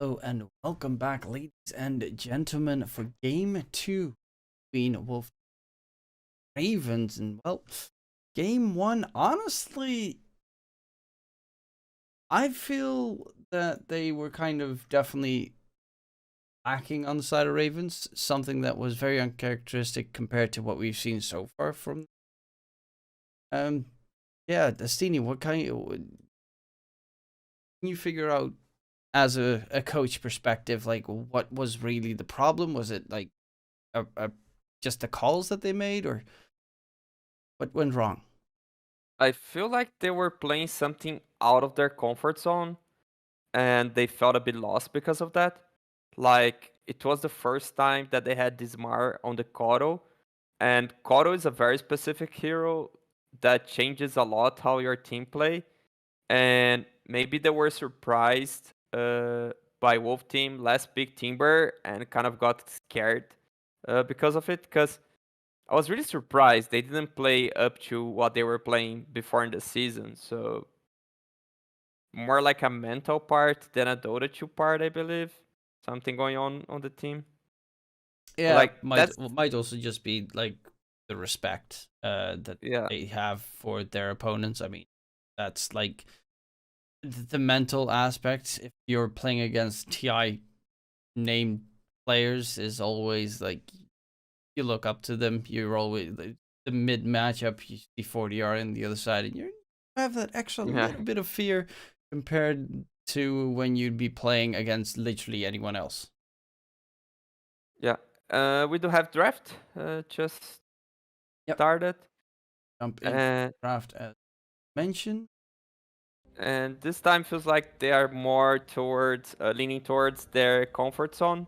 Hello and welcome back, ladies and gentlemen, for game 2 between Wolf Ravens. And well, game 1, honestly, I feel that they were kind of definitely lacking on the side of Ravens, something that was very uncharacteristic compared to what we've seen so far from yeah, Astini, what kind of, can you figure out as a coach perspective, like what was really the problem? Was it like a just the calls that they made, or what went wrong? I feel like they were playing something out of their comfort zone and they felt a bit lost because of that. Like it was the first time that they had Dismar on the Koro, and Koro is a very specific hero that changes a lot how your team play. And maybe they were surprised by Wolf Team last big Timber and kind of got scared because of it. Because I was really surprised they didn't play up to what they were playing before in the season. So more like a mental part than a Dota 2 part, I believe. Something going on the team. Yeah, Like that's might also just be like the respect that yeah. they have for their opponents. I mean, that's like the mental aspect. If you're playing against TI named players, is always like you look up to them. You're always the mid matchup. You see 40R in the other side, and you have that extra Yeah. little bit of fear compared to when you'd be playing against literally anyone else. Yeah. We do have draft just Yep. started. Jump into And draft as mentioned. and this time feels like they are more towards leaning towards their comfort zone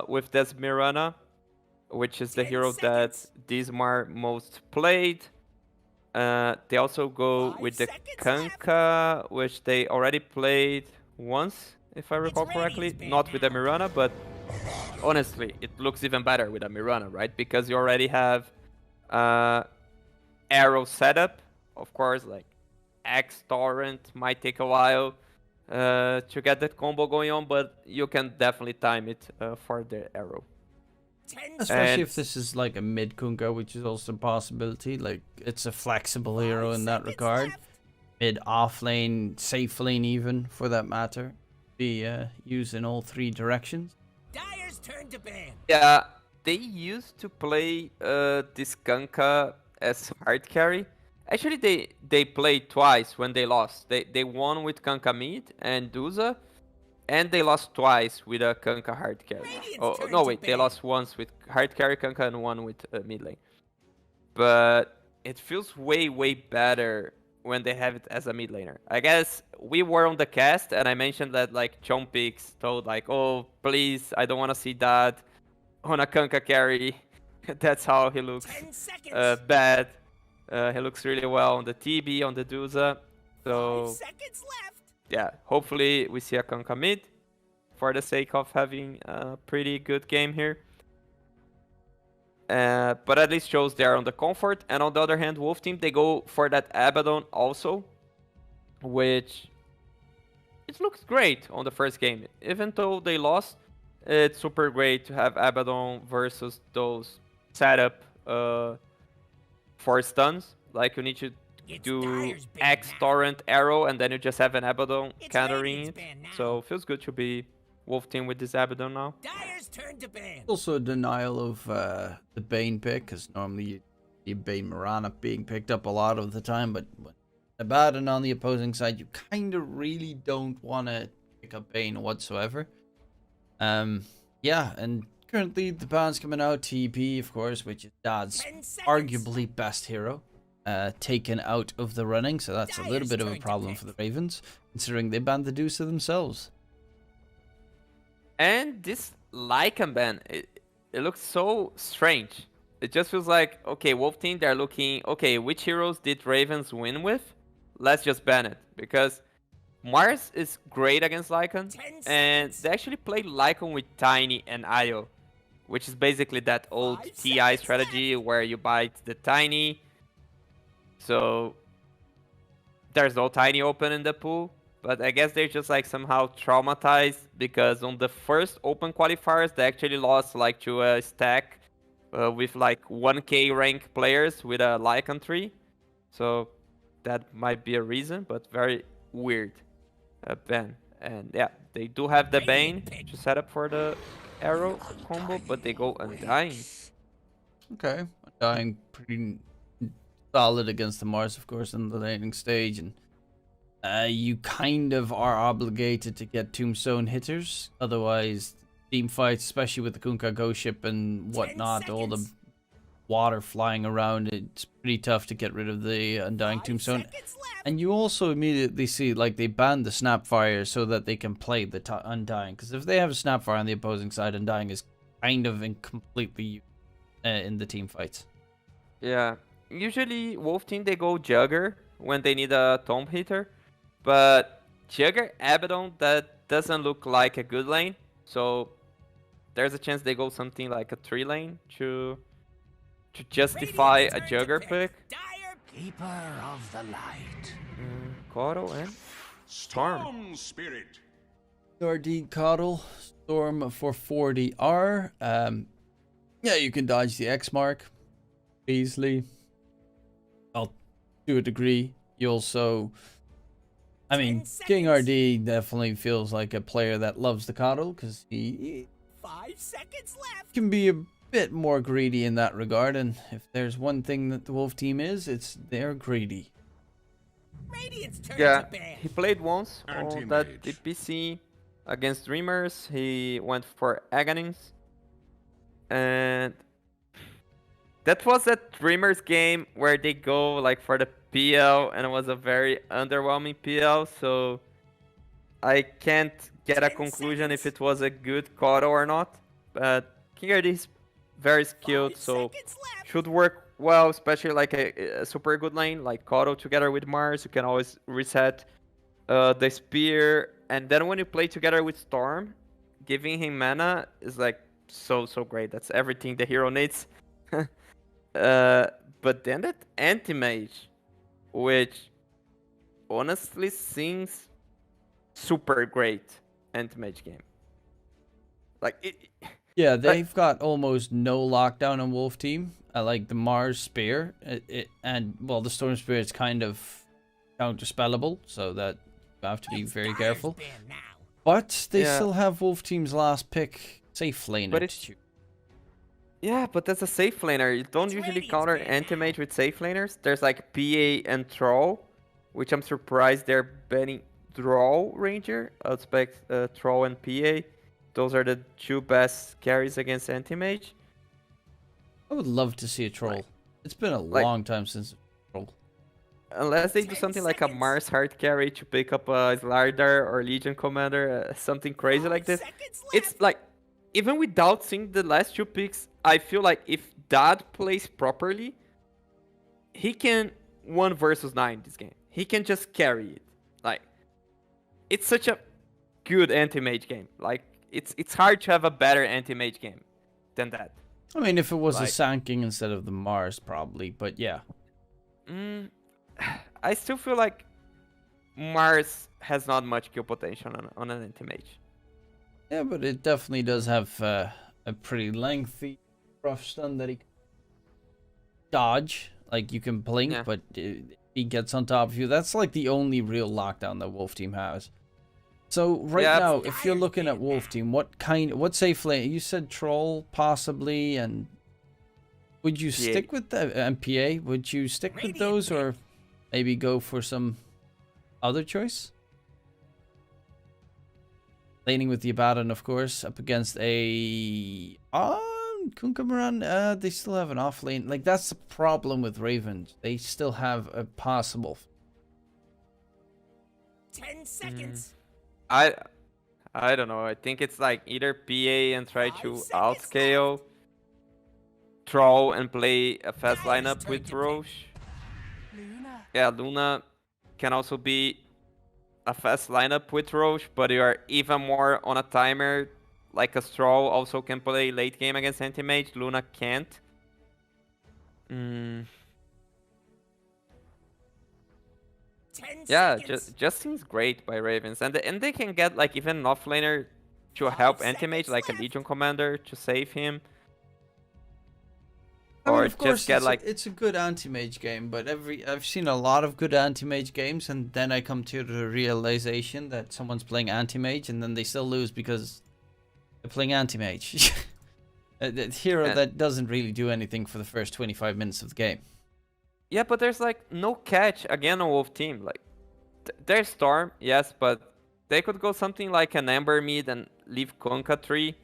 with this Mirana, which is the 10 hero that seconds. Dismar most played. They also go 5 with the seconds left. Kanka, which they already played once, if I It's recall Radiant's correctly. band Not with the now. Mirana, but honestly, it looks even better with a Mirana, right? Because you already have uh, arrow setup. Of course, like X Torrent might take a while to get that combo going on, but you can definitely time it for the arrow. 10 Especially And if this seconds. is like a mid Kunka, which is also a possibility. Like, it's a flexible 5 hero in that seconds regard. left. Mid, off lane, safe lane, even for that matter. Be used in all three directions. Dyer's turn to ban. yeah, they used to play this Kanka as hard carry. Actually, they played twice when they lost. They won with Kanka mid and Duza, and they lost twice with a Kanka hard carry. Radiant's Oh turn no, to wait, they ban. lost once with hard carry Kanka and one with mid lane. But it feels way better when they have it as a mid laner. I guess we were on the cast and I mentioned that like Chompix told like, oh please, I don't want to see that on a Kanka carry. That's how he looks 10 seconds. bad. He looks really well on the TB, on the Duza. 5 So seconds left. yeah, hopefully we see a Kanka mid for the sake of having a pretty good game here. But at least shows they're on the comfort. And on the other hand, Wolf Team, they go for that Abaddon also, which it looks great on the first game. Even though they lost, it's super great to have Abaddon versus those setup for stuns. Like you need to It's do Dyer's band X now. Torrent Arrow and then you just have an Abaddon It's countering Radiant's it. band now. So feels good to be Wolf Team with this Abaddon now. Dyer's turn to ban. Also a denial of the Bane pick, because normally you see Bane Mirana being picked up a lot of the time, but when Abaddon on the opposing side, you kind of really don't want to pick up Bane whatsoever. Yeah, and currently the ban's coming out. TP, of course, which is Dad's 10 seconds. arguably best hero, taken out of the running, so that's a little Dyer's bit of a turn to problem pick. for the Ravens, considering they banned the Deuce themselves. And this Lycan ban, it looks so strange. It just feels like, okay, Wolf Team, they're looking, okay, which heroes did Ravens win with? Let's just ban it. Because Mars is great against Lycan, 10 and seconds. they actually play Lycan with Tiny and Io, which is basically that old 5 TI seconds strategy left. where you bite the Tiny. So there's no Tiny open in the pool. but I guess they're just like somehow traumatized because on the first open qualifiers they actually lost like to a stack with like 1k rank players with a Lycan tree. So that might be a reason, but very weird ban. And yeah, they do have the Bane to set up for the arrow combo, but they go Undying. Okay, Undying pretty solid against the Mars, of course, in the laning stage, and you kind of are obligated to get Tombstone hitters, otherwise team fights, especially with the Kunkka Go ship and whatnot, all the water flying around, it's pretty tough to get rid of the Undying Tombstone. And you also immediately see, like, they banned the Snapfire so that they can play the Undying, because if they have a Snapfire on the opposing side, Undying is kind of incompletely in the team fights. Yeah, usually Wolf team they go Jugger when they need a Tomb hitter, but Jugger Abaddon, that doesn't look like a good lane, so there's a chance they go something like a 3 lane to justify a Jugger pick. Keeper of the light. Coddle and Storm. Spirit. RD Coddle, Storm for 40R. Yeah, you can dodge the X mark easily. Well, to a degree. You also, I mean, King RD definitely feels like a player that loves the Coddle, because he 5 seconds left. can be a bit more greedy in that regard, and if there's one thing that the Wolf team is, it's they're greedy. Radiant's turn Yeah, to ban. he played once on that Anti-mage. DPC against Dreamers. He went for Aghanim's. And that was a Dreamers game where they go like for the PL, and it was a very underwhelming PL, so I can't get a 10 conclusion if seconds. it was a good Coddle or not. But King RD is very skilled, 5 so seconds left. should work well, especially like a super good lane like Coddle together with Mars. You can always reset the spear, and then when you play together with Storm, giving him mana is like so great. That's everything the hero needs. But then that anti-mage, which honestly seems super great anti-mage game. Like it. Yeah, they've got almost no lockdown on Wolf team. Like the Mars Spear, and well, the Storm Spear is kind of counterspellable, so that you have to be It's very Dyer's careful. ban now. But they Yeah. still have Wolf team's last pick, safe laner. But to it's- choose. Yeah, but that's a safe laner. You don't It's usually Radiant's counter ban anti-mage now. with safe laners. There's like PA and Troll, which I'm surprised they're banning Troll Ranger. I expect Troll and PA. Those are the 2 best carries against anti-mage. I would love to see a troll. It's been a like- long time since a troll. Unless they do 10 something like a seconds. Mars hard carry to pick up a Slardar or Legion Commander, something crazy 5 like this. seconds left. It's like, even without seeing the last 2 picks, I feel like if Dad plays properly, he can 1 versus 9 this game. He can just carry it. Like, it's such a good anti-mage game. Like, it's hard to have a better anti-mage game than that. I mean, if it was a Like- Sanking instead of the Mars, probably. But yeah. I still feel like Mars has not much kill potential on an anti-mage. Yeah, but it definitely does have a pretty lengthy rough stun that he can dodge. Like, you can blink, Yeah. but he gets on top of you. That's like the only real lockdown that Wolf Team has. So right Yeah, now, if you're looking at Wolf Team, what safe lane? You said Troll possibly, and would you stick with the MPA? Would you stick with those, or maybe go for some other choice? Laning with the Abaddon, of course, up against a Kunkka. They still have an off lane. Like, that's the problem with Ravens. They still have a possible. 10 seconds. I don't know. I think it's like either PA and try 5 to seconds outscale, Troll and play a fast Dyer's lineup turn with to pick. Roche. Yeah, Luna can also be a fast lineup with Roche, but you are even more on a timer. Like a Stroll also can play late game against anti-mage. Luna can't. 10 Yeah, seconds. just seems great by Ravens, and they can get like even an offlaner to help 5 anti-mage, seconds like a left. Legion commander to save him, I mean, or of just course, get like it's a good anti-mage game, but I've seen a lot of good anti-mage games, and then I come to the realization that someone's playing anti-mage, and then they still lose because they're playing anti-mage. A hero uh, that doesn't really do anything for the first 25 minutes of the game. yeah, but there's like no catch again on Wolf team. Like there's Storm, yes, but they could go something like an Ember mid and leave Kunkka 3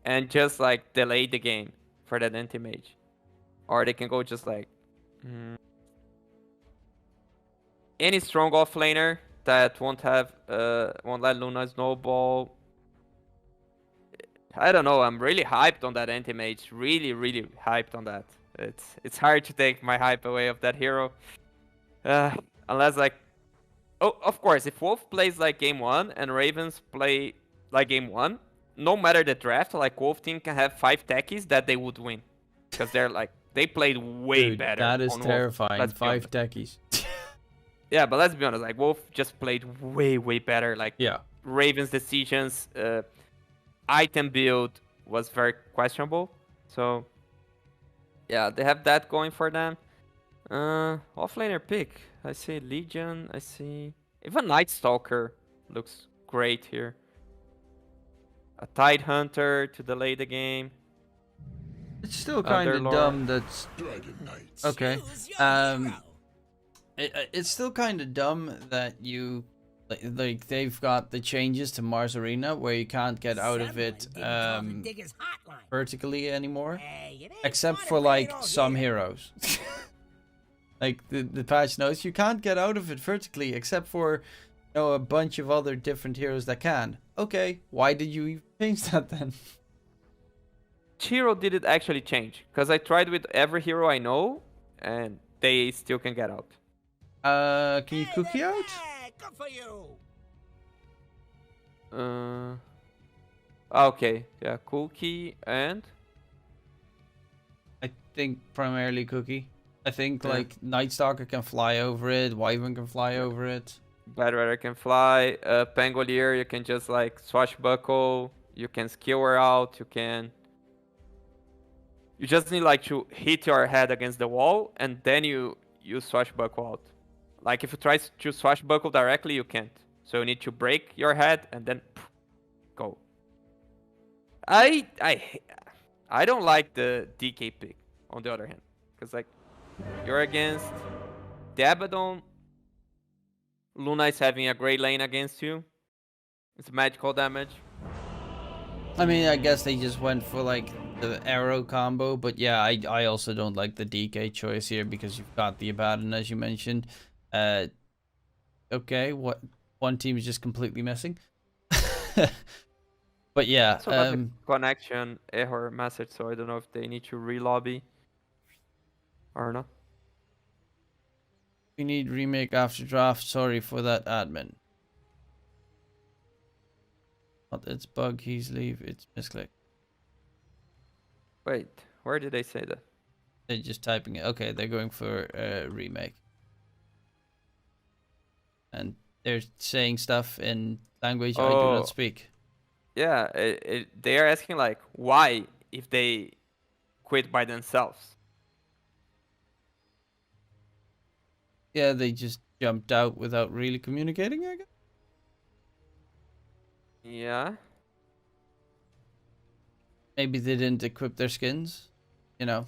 and just like delay the game for that anti-mage. Or they can go just like any strong offlaner that won't let Luna snowball. I don't know. I'm really hyped on that anti-mage. Really, really hyped on that. It's hard to take my hype away of that hero. Uh, unless like, oh, of course, if Wolf plays like game one and Ravens play like game one, no matter the draft, like Wolf team can have 5 techies that they would win, because they're like they played way Dude, better that is on Wolf. terrifying. Let's be 5 honest. techies. Yeah, but let's be honest. Like Wolf just played way better. Like Yeah. Ravens' decisions, item build was very questionable. So yeah, they have that going for them. Offlaner pick. I see Legion. I see even Night Stalker looks great here. A Tide Hunter to delay the game. It's still kind of Underlord. dumb that's... Dragon Knights. Okay. Choose your hero. It's still kind of dumb that you... Like, they've got the changes to Mars Arena where you can't get out of Someone it didn't call the Digger's hotline. vertically anymore. Hey, it ain't Except fun for, if it like, ain't all some here. heroes. Like, the patch notes, you can't get out of it vertically except for, you know, a bunch of other different heroes that can. Okay, why did you even change that then? Hero did it actually change? Because I tried with every hero I know, and they still can get out. Can you Hey, cookie they're out? back. Good for you. Okay, yeah, Cookie and I think primarily cookie. I think Yeah. like Night Stalker can fly over it, Wyvern can fly over it. Bad Rider can fly. Pangolier, you can just like swashbuckle. You can skill her out. You just need like to hit your head against the wall, and then you swashbuckle out. Like if you try to swashbuckle directly, you can't. So you need to break your head and then go. I don't like the DK pick. On the other hand, because like you're against the Abaddon. Luna is having a great lane against you. It's magical damage. I mean, I guess they just went for like the arrow combo, but yeah, I also don't like the DK choice here because you've got the Abaddon as you mentioned. Okay, what one team is just completely missing. But yeah, Also got the connection error message, so I don't know if they need to re-lobby or not. we need remake after draft. Sorry for that, admin. Not it's bug, he's leave, it's misclick. Wait, where did they say that? They're just typing it. Okay, they're going for remake. And they're saying stuff in language I do Oh. not speak. Yeah, they are asking like why if they quit by themselves. Yeah, they just jumped out without really communicating, I guess. Yeah. Maybe they didn't equip their skins. You know.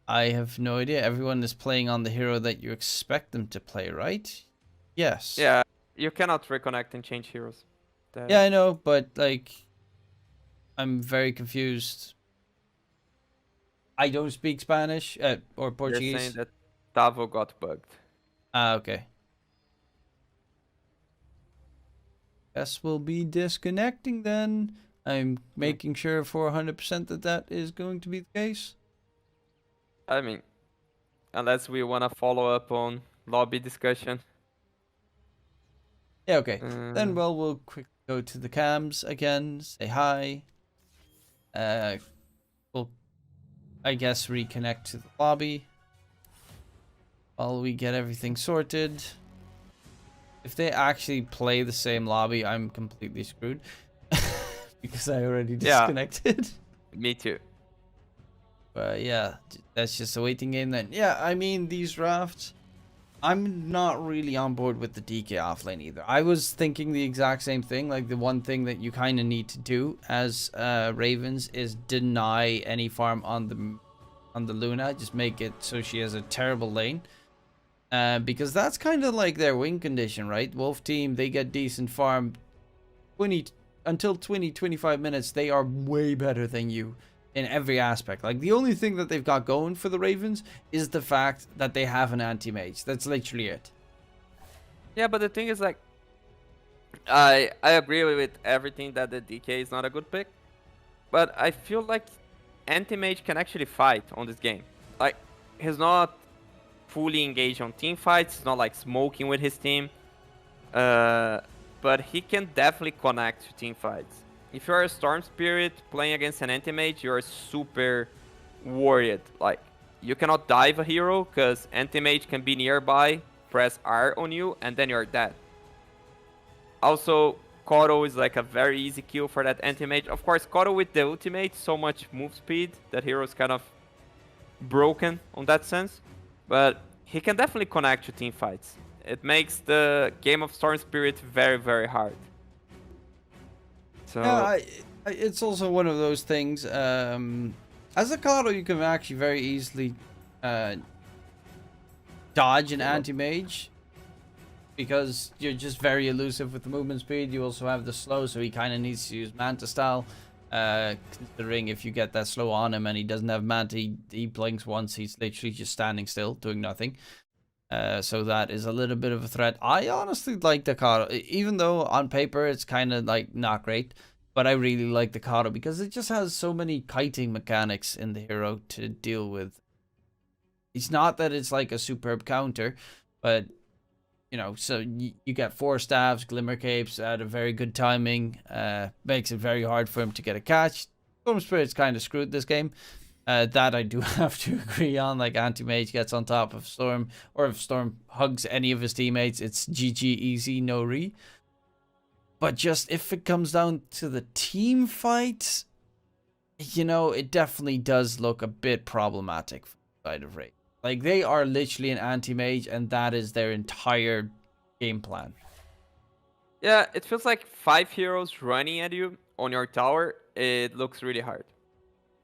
I have no idea. Everyone is playing on the hero that you expect them to play, right? Yes. Yeah, you cannot reconnect and change heroes. Yeah, I know, but like, I'm very confused. I don't speak Spanish or They're Portuguese. saying that Tavo got bugged. Ah, okay. Guess we'll be disconnecting then. I'm making sure for 100% that that is going to be the case. I mean, unless we want to follow up on lobby discussion. Yeah, okay. Then, Uh, well, we'll quickly go to the cams again, say hi. We'll, I guess, reconnect to the lobby. while we get everything sorted. If they actually play the same lobby, I'm completely screwed. Because I already disconnected. Me too. But yeah, that's just a waiting game then. Yeah, I mean, these drafts, I'm not really on board with the DK offlane either. I was thinking the exact same thing. Like, the one thing that you kind of need to do as Ravens is deny any farm on the Luna. Just make it so she has a terrible lane. Because that's kind of like their win condition, right? Wolf team, they get decent farm. Until 20-25 minutes, they are way better than you in every aspect. Like, the only thing that they've got going for the Ravens is the fact that they have an anti-mage. That's literally it. Yeah, but the thing is, like, I agree with everything that the DK is not a good pick, but I feel like anti-mage can actually fight on this game. Like, he's not fully engaged on team fights. He's not like smoking with his team, but he can definitely connect to team fights. If you're a Storm Spirit playing against an anti-mage, you're super worried. Like, you cannot dive a hero because anti-mage can be nearby, press R on you, and then you're dead. Also, Koro is like a very easy kill for that anti-mage. Of course, Koro with the ultimate, so much move speed that hero is kind of broken on that sense. But he can definitely connect to team fights. It makes the game of Storm Spirit very, very hard. So Yeah, it's also one of those things. As a Karo, you can actually very easily dodge an anti-mage because you're just very elusive with the movement speed. You also have the slow, so he kind of needs to use Manta style. Considering if you get that slow on him and he doesn't have Manta, he blinks once, he's literally just standing still, doing nothing. So that is a little bit of a threat. I honestly like the Karo, even though on paper it's kind of like not great, but I really like the Karo because it just has so many kiting mechanics in the hero to deal with. It's not that it's like a superb counter, but you know, so you get 4 staffs, Glimmer Capes at a very good timing, makes it very hard for him to get a catch. Storm Spirit's kind of screwed this game. That I do have to agree on. Like, anti-mage gets on top of Storm, or if Storm hugs any of his teammates, it's GG easy, no re. But just if it comes down to the team fight, you know, it definitely does look a bit problematic for the side of Ray. Like, they are literally an anti-mage, and that is their entire game plan. yeah, it feels like 5 heroes running at you on your tower. It looks really hard.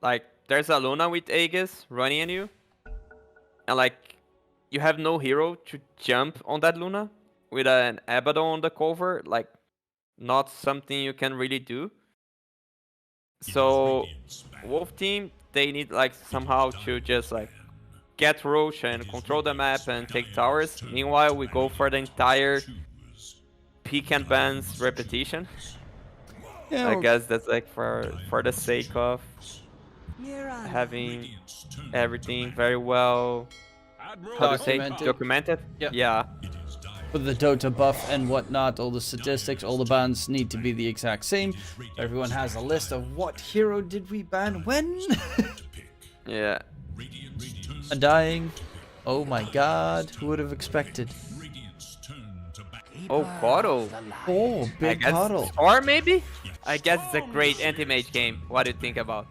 Like, there's a Luna with Aegis running at you, and like, you have no hero to jump on that Luna with an Abaddon on the cover. Like, not something you can really do. So Wolf team, they need like somehow to just like get Roche and control the map and take towers. Meanwhile, we go for the entire peek and bans repetition. Yeah, I guess that's like for the sake of having everything very well, how to say, documented. Yeah. with the Dota buff and whatnot, all the statistics, all the bans need to be the exact same. Everyone has a list of what hero did we ban when. Yeah. A dying. Oh my god, who would have expected? Oh, Koro. Oh, big Coddle. Or maybe? I guess it's a great anti-mage game. What do you think about?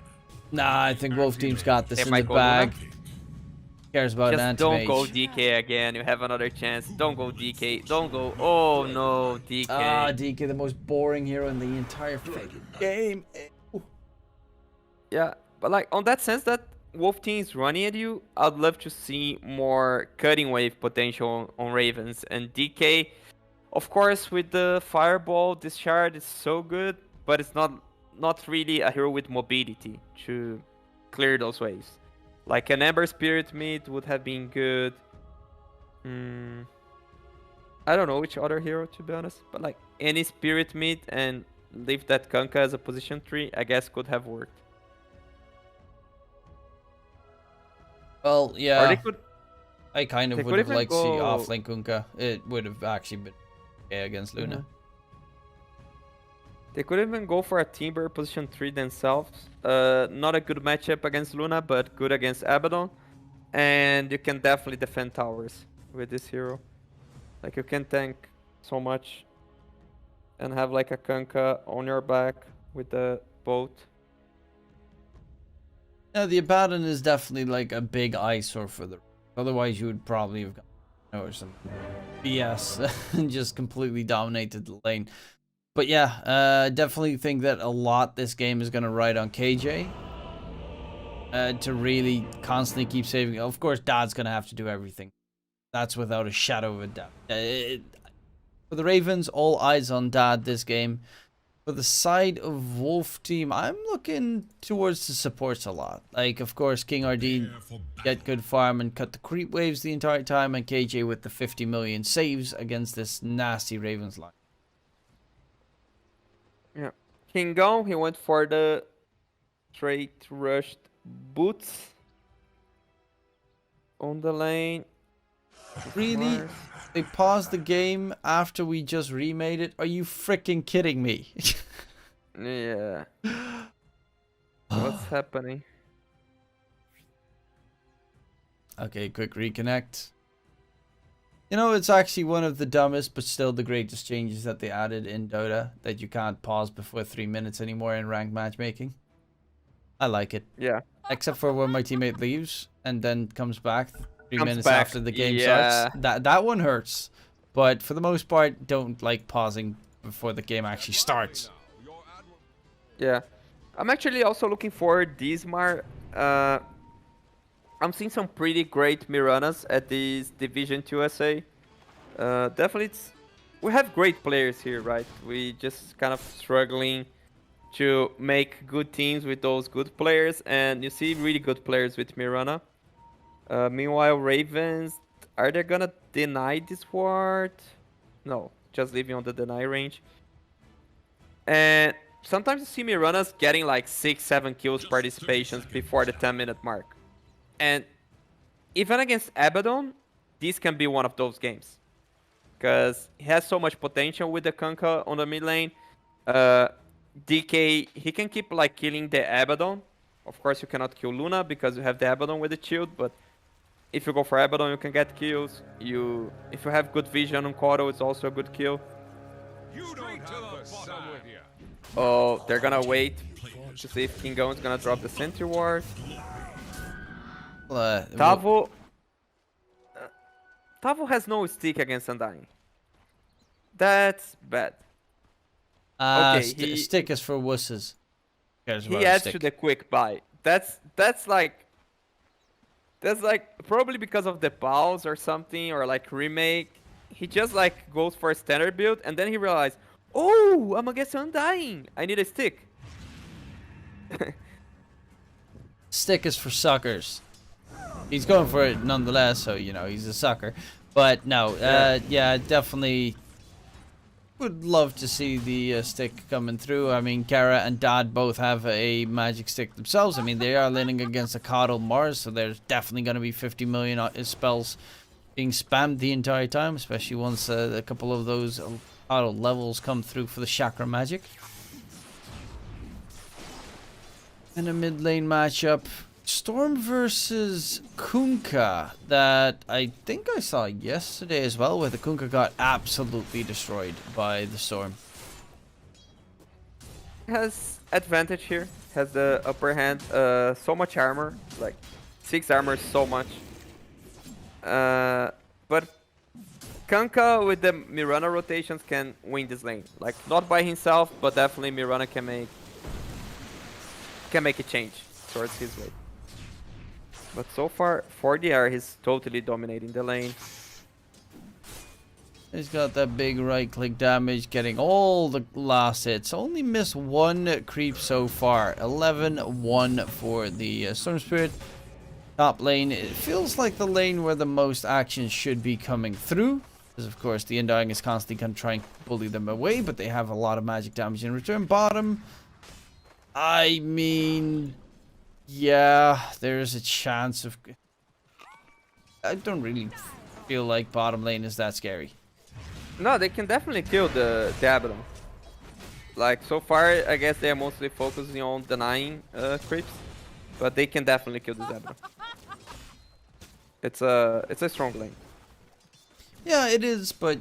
Nah, I think Wolf Team's got this They in might the go bag. Luna? Cares about an Just anti-mage. don't go DK again. You have another chance. Don't go DK. Don't go. Oh no, DK. Ah, DK, the most boring hero in the entire game. Yeah, but like on that sense that Wolf Team is running at you, I'd love to see more cutting wave potential on Ravens. And DK, of course, with the Fireball, this shard is so good, but it's not really a hero with mobility to clear those waves. Like an Ember Spirit mid would have been good. I don't know which other hero, to be honest, but like any Spirit mid and leave that Kanka as a position 3, I guess could have worked. Well, yeah. Or they could, I kind of they would could have even liked to see go- offlane Kunkka. It would have actually been okay against Luna. They could even go for a Timber position 3 themselves. Not a good matchup against Luna, but good against Abaddon. And you can definitely defend towers. with this hero. Like you can tank so much and have like a Kanka on your back with the boat. Yeah, the Abaddon is definitely like a big eyesore for the. Otherwise, you would probably have or some BS and just completely dominated the lane. But yeah, definitely think that a lot this game is gonna ride on KJ. To really constantly keep saving. Of course, Dad's gonna have to do everything. That's without a shadow of a doubt. For the Ravens, all eyes on Dad this game. For the side of Wolf team, I'm looking towards the supports a lot. Like, of course, King RD get good farm and cut the creep waves the entire time, and KJ with the 50 million saves against this nasty Ravens line. Yeah. King Gong, he went for the straight rushed boots on the lane. Really? Mars. They paused the game after we just remade it? Are you freaking kidding me? Yeah. What's happening? Okay, quick reconnect. You know, it's actually one of the dumbest but still the greatest changes that they added in Dota, that you can't pause before 3 minutes anymore in ranked matchmaking. I like it. Yeah. Except for when my teammate leaves and then comes back 3 Comes minutes back, after the game yeah. starts. That one hurts. But for the most part, don't like pausing before the game actually starts. Yeah. I'm actually also looking for Dismar. I'm seeing some pretty great Miranas at this Division 2 SA. Definitely, we have great players here, right? We just kind of struggling to make good teams with those good players, and you see really good players with Mirana. Meanwhile, Ravens, are they gonna deny this ward? No, just leaving on the deny range. And sometimes you see Miranas getting like 6-7 kills participations before the 10-minute mark. And even against Abaddon, this can be one of those games. Because he has so much potential with the Kanka on the mid lane. DK, he can keep like killing the Abaddon. Of course, you cannot kill Luna because you have the Abaddon with the shield, but if you go for Abaddon, you can get kills. If you have good vision on Koro, it's also a good kill. Oh, they're gonna wait to see if King Gon is gonna drop the Sentry Ward. Tavo has no stick against Undying. That's bad. Okay, stick is for wusses. He adds to the quick buy. That's like probably because of the pause or something, or like remake. He just like goes for a standard build and then he realized, oh, I'm against Undying. I need a stick. Stick is for suckers. He's going for it nonetheless, so you know he's a sucker. But no, yeah, definitely would love to see the stick coming through. I mean, Kara and Dad both have a magic stick themselves. I mean, they are laning against a Coddle Mars, so there's definitely going to be 50 million spells being spammed the entire time, especially once a couple of those Coddle levels come through for the Chakra magic. In a mid lane matchup, Storm versus Kunkka, that I think I saw yesterday as well, where the Kunkka got absolutely destroyed by the Storm. Has advantage here, has the upper hand, so much armor, like 6 armor, so much. But Kunkka with the Mirana rotations can win this lane, like not by himself, but definitely Mirana can make a change towards his way. But so far, for the air, he's totally dominating the lane. He's got that big right-click damage, getting all the last hits. Only missed 1 creep so far. 11-1 for the Storm Spirit. Top lane, it feels like the lane where the most action should be coming through. Because, of course, the Undying is constantly going to try and bully them away, but they have a lot of magic damage in return. Bottom, I mean, yeah, there's a chance of... I don't really feel like bottom lane is that scary. No, they can definitely kill the Abaddon. Like, so far, I guess they are mostly focusing on denying creeps, but they can definitely kill this Abaddon. It's a strong lane. Yeah, it is, but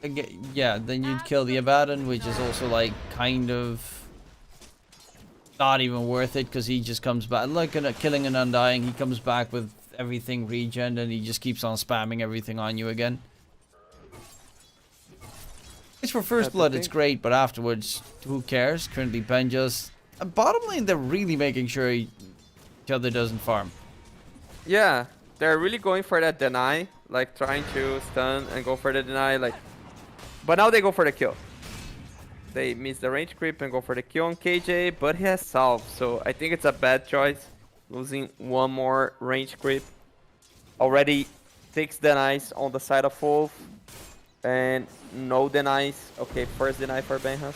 again, yeah, then you'd kill the Abaddon, which is also like kind of not even worth it because he just comes back like killing an Undying. He comes back with everything regen and he just keeps on spamming everything on you again. Which for first blood it's great, but afterwards, who cares? Currently Benja's. Bottom lane, they're really making sure each other doesn't farm. Yeah, they're really going for that deny, like trying to stun and go for the deny, like. But now they go for the kill. They miss the range creep and go for the kill on KJ, but he has salve, so I think it's a bad choice. Losing one more range creep. Already 6 denies on the side of Wolf. And no denies. Okay, first deny for Benhas.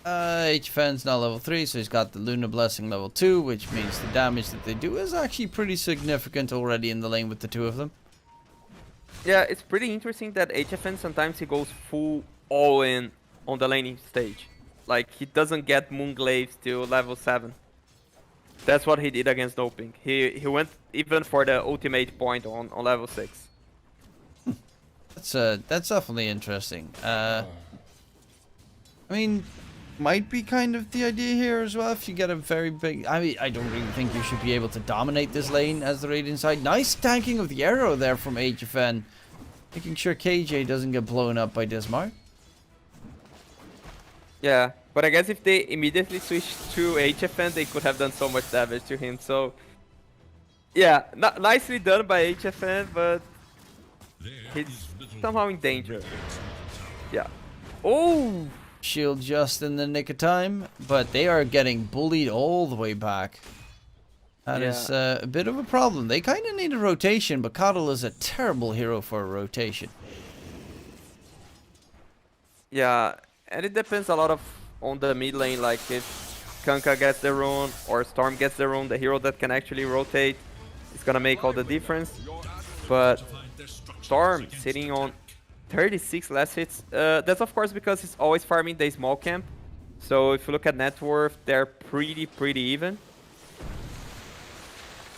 HFN's now level 3, so he's got the Luna Blessing level 2, which means the damage that they do is actually pretty significant already in the lane with the two of them. Yeah, it's pretty interesting that HFN sometimes he goes full all in on the laning stage. Like, he doesn't get Moonglaves till level 7. That's what he did against Doping. He went even for the ultimate point on level 6. That's definitely interesting. I mean, might be kind of the idea here as well. If you get a very big, I mean, I don't really think you should be able to dominate this lane as the Radiant side. Nice tanking of the arrow there from HFN, making sure KJ doesn't get blown up by Dismar. Yeah, but I guess if they immediately switched to HFN, they could have done so much damage to him. So, yeah, nicely done by HFN, but he's somehow in danger. Yeah. Oh! Shield just in the nick of time, but they are getting bullied all the way back. That is a bit of a problem. They kind of need a rotation, but Coddle is a terrible hero for a rotation. Yeah, and it depends a lot on the mid lane. Like if Kanka gets the rune or Storm gets the rune, the hero that can actually rotate is gonna make all the difference. But Storm sitting on 36 last hits. That's of course because he's always farming the small camp. So if you look at net worth, they're pretty even.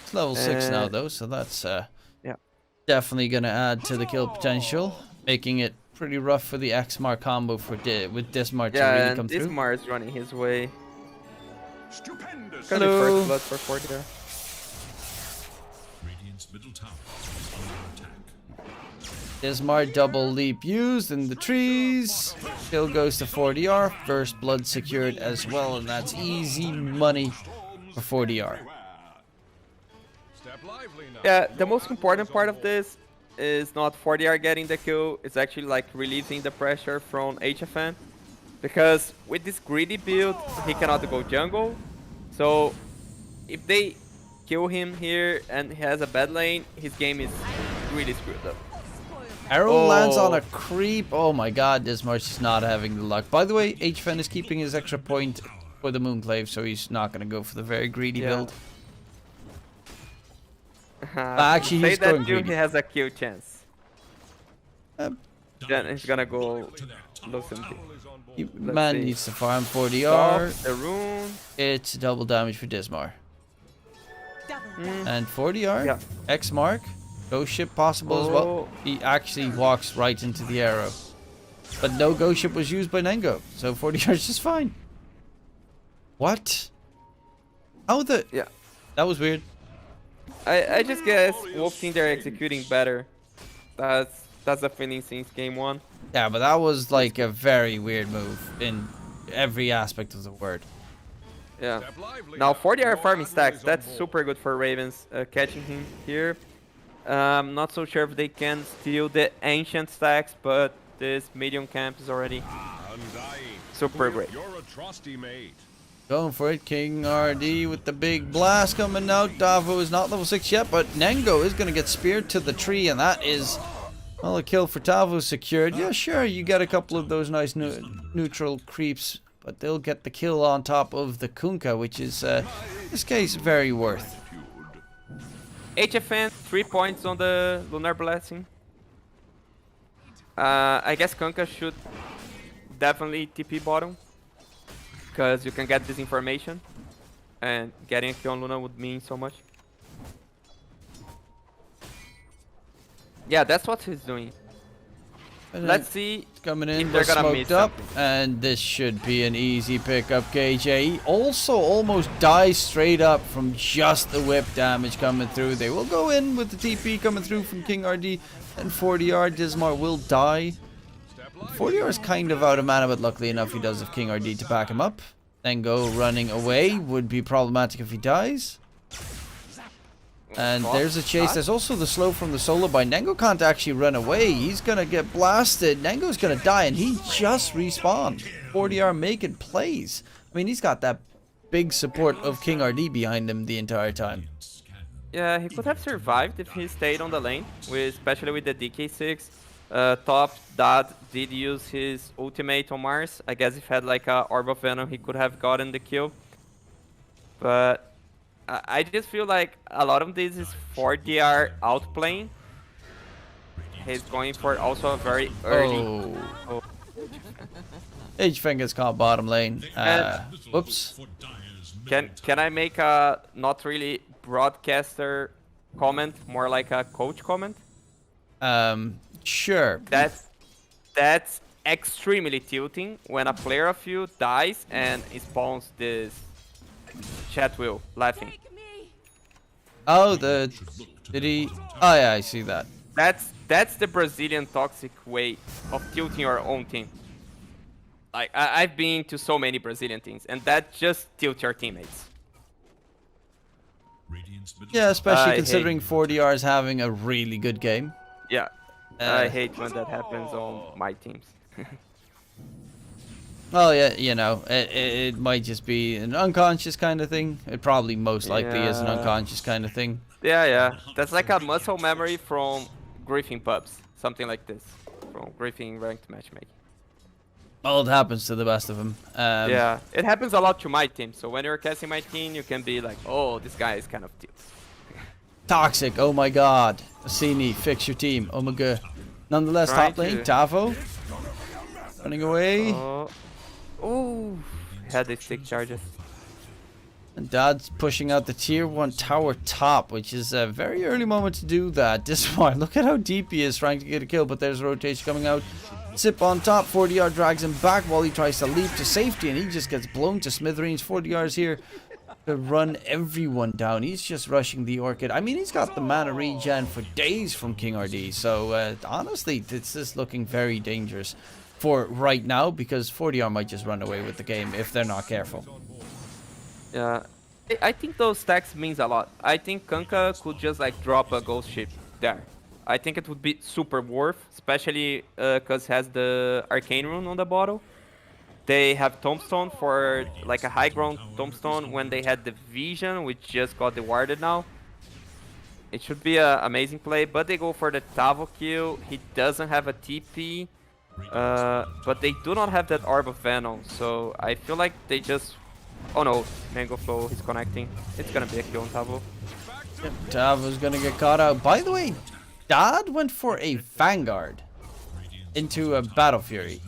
It's level 6 now though, so that's definitely gonna add to the kill potential, making it pretty rough for the X-Mar combo for with Dismar to really come through. Yeah, Dismar is running his way. Hello. First blood for 40 there. Radiant's middle tower is under attack. Dismar double leap used in the trees. Kill goes to 40R. First blood secured as well, and that's easy money for 40R. Yeah, the most important part of this is not 40R getting the kill, it's actually like releasing the pressure from HFN. Because with this greedy build, he cannot go jungle. So if they kill him here and he has a bad lane, his game is really screwed up. Arrow lands on a creep. Oh my god, Dismar's just not having the luck. By the way, HFN is keeping his extra point for the Moonclave, so he's not going to go for the very greedy build. Actually, he's going greedy. He has a kill chance. Then he's gonna go low 70. Man needs to farm 40R. The rune. It's double damage for Dismar. And 40R, X mark, ghost ship possible as well. He actually walks right into the arrow. But no ghost ship was used by Nengo, so 40R is just fine. What? How the... Yeah. That was weird. I just guess Wolf Team they're executing better. That's the feeling since game 1. Yeah, but that was like a very weird move in every aspect of the word. Yeah. Now 40R farming stacks, that's super good for Ravens catching him here. Not so sure if they can steal the ancient stacks, but this medium camp is already super great. Going for it, King RD with the big blast coming out. Davo is not level 6 yet, but Nengo is going to get speared to the tree, and that is, well, a kill for Davo secured. Yeah, sure, you get a couple of those nice neutral creeps, but they'll get the kill on top of the Kunkka, which is, in this case, very worth. HFN, 3 points on the Lunar Blessing. I guess Kunkka should definitely TP bottom, because you can get this information, and getting a kill on Luna would mean so much. Yeah, that's what he's doing. And Let's see. coming in, if they're they're gonna miss smoked up, something. and this should be an easy pickup. KJ He also almost dies straight up from just the whip damage coming through. They will go in with the TP coming through from King RD, and 40R Dismar will die. 40R is kind of out of mana, but luckily enough he does have King RD to back him up. Then go running away would be problematic if he dies. And there's a chase. There's also the slow from the solo by Nengo. Can't actually run away. He's gonna get blasted. Nengo's gonna die, and he just respawned. 40R making plays. I mean, he's got that big support of King RD behind him the entire time. Yeah, he could have survived if he stayed on the lane, especially with the DK6. Top Dad did use his ultimate on Mars. I guess if he had like a Orb of Venom, he could have gotten the kill. But I just feel like a lot of this is 4DR outplaying. He's going for also a very early. Oh. HFN gets caught bottom lane. Whoops. Can I make a not really broadcaster comment, more like a coach comment? Sure. That's extremely tilting when a player of you dies and spawns this chat wheel laughing. Oh, did he? Oh yeah, I see that. That's the Brazilian toxic way of tilting your own team. Like I've been to so many Brazilian teams, and that just tilts your teammates. Yeah, especially considering 40R is having a really good game. Yeah, I hate when that happens on my teams. Well, yeah, you know, it might just be an unconscious kind of thing. It probably most likely is an unconscious kind of thing. Yeah. That's like a muscle memory from Griffin pubs, something like this, from Griffin ranked matchmaking. Well, it happens to the best of them. Yeah, it happens a lot to my team. So when you're casting my team, you can be like, oh, this guy is kind of tilt. Toxic, oh my god. Astini, fix your team. Oh my god. Nonetheless, top lane, Tavo. Running away. Oh, had the stick charges. And Dad's pushing out the tier 1 tower top, which is a very early moment to do that. Dismar, look at how deep he is trying to get a kill, but there's a rotation coming out. Zip on top, 40R drags him back while he tries to leap to safety, and he just gets blown to smithereens. 40R is here to run everyone down. He's just rushing the Orchid. I mean, he's got the mana regen for days from King RD, so honestly, this is looking very dangerous for right now, because 40R might just run away with the game if they're not careful. Yeah, I think those stacks means a lot. I think Kanka could just like drop a ghost ship there. I think it would be super worth, especially because has the arcane rune on the bottle. They have tombstone for like a high ground tombstone when they had the vision, which just got dewarded now. It should be an amazing play, but they go for the Tavo kill. He doesn't have a TP. But they do not have that Orb of Venom, so I feel like they just... Oh no, Mango Flow is connecting. It's gonna be a kill on Tavo. Yep, Tavo's gonna get caught out. By the way, Dad went for a Vanguard into a Battle Fury.